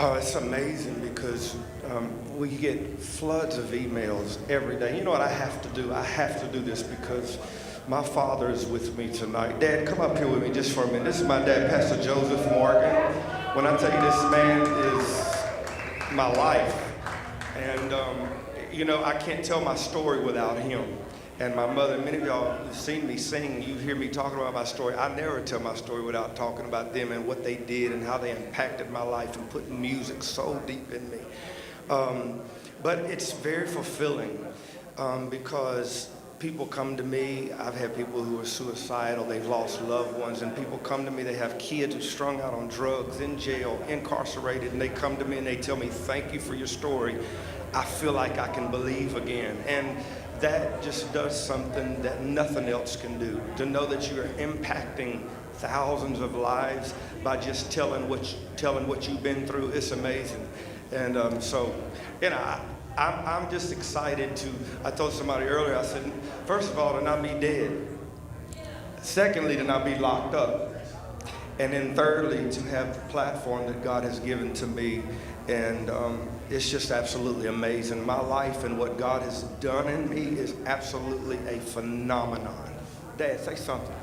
Oh, it's amazing because we get floods of emails every day. You know what I have to do? I have to do this because my father is with me tonight. Dad, come up here with me just for a minute. This is my dad, Pastor Joseph Morgan. When I tell you this man is my life, and I can't tell my story without him. And my mother, many of y'all have seen me sing, you hear me talking about my story. I never tell my story without talking about them and what they did and how they impacted my life and put music so deep in me. But it's very fulfilling because people come to me. I've had people who are suicidal, they've lost loved ones, and people come to me, they have kids who are strung out on drugs, in jail, incarcerated, and they come to me and they tell me, thank you for your story. I feel like I can believe again. And that just does something that nothing else can do. To know that you're impacting thousands of lives by just telling what you've been through, it's amazing. And I'm just excited I told somebody earlier, I said, first of all, to not be dead. Secondly, to not be locked up. And then thirdly, to have the platform that God has given to me. And it's just absolutely amazing. My life and what God has done in me is absolutely a phenomenon. Dad, say something.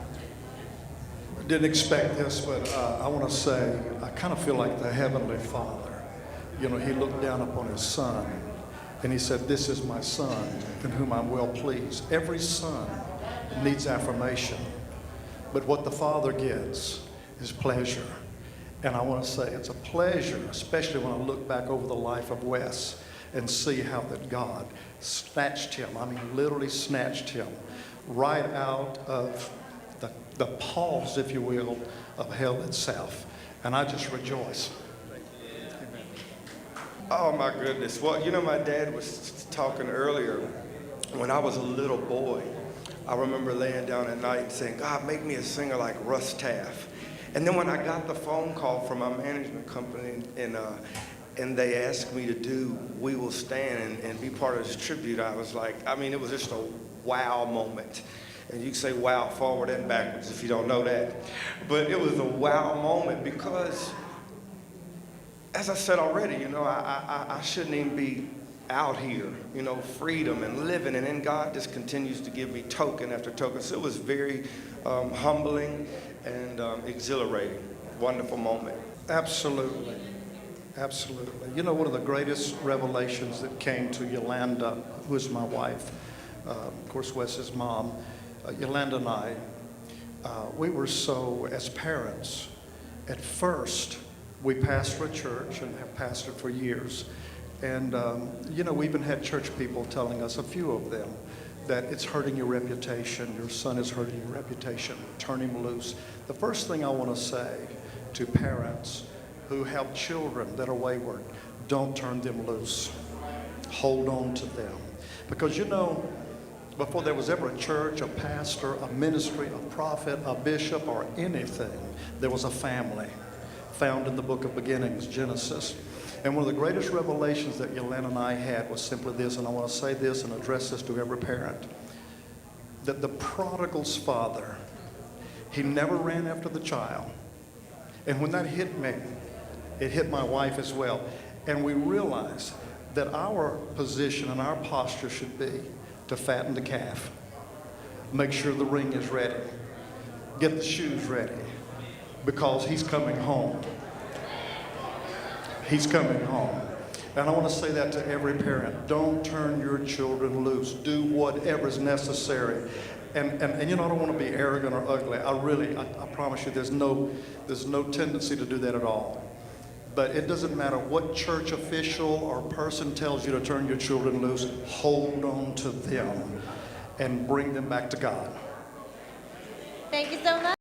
I didn't expect this, but I want to say, I kind of feel like the Heavenly Father. He looked down upon his son, and he said, this is my son, in whom I'm well pleased. Every son needs affirmation, but what the Father gets is pleasure. And I want to say it's a pleasure, especially when I look back over the life of Wes and see how that God snatched him, literally snatched him right out of the paws, if you will, of hell itself. And I just rejoice. Amen. Oh my goodness. Well, my dad was talking earlier. When I was a little boy, I remember laying down at night and saying, God, make me a singer like Russ Taff. And then when I got the phone call from my management company and they asked me to do We Will Stand and be part of this tribute, I was like, it was just a wow moment. And you can say wow forward and backwards if you don't know that. But it was a wow moment because, as I said already, I shouldn't even be out here, freedom and living. And then God just continues to give me token after token. So it was very humbling and exhilarating. Wonderful moment. Absolutely. Absolutely. One of the greatest revelations that came to Yolanda, who is my wife, of course, Wes's mom, Yolanda and I, we were so, as parents, at first, we pastor a church and have pastored for years. And, we even had church people telling us, a few of them, that it's hurting your reputation. Your son is hurting your reputation. Turn him loose. The first thing I want to say to parents who have children that are wayward, don't turn them loose. Hold on to them. Because before there was ever a church, a pastor, a ministry, a prophet, a bishop, or anything, there was a family found in the book of beginnings, Genesis. And one of the greatest revelations that Yolanda and I had was simply this, and I want to say this and address this to every parent, that the prodigal's father, he never ran after the child. And when that hit me, it hit my wife as well. And we realized that our position and our posture should be to fatten the calf, make sure the ring is ready, get the shoes ready, because he's coming home. He's coming home. And I want to say that to every parent. Don't turn your children loose. Do whatever is necessary. And I don't want to be arrogant or ugly. I promise you there's no tendency to do that at all. But it doesn't matter what church official or person tells you to turn your children loose. Hold on to them and bring them back to God. Thank you so much.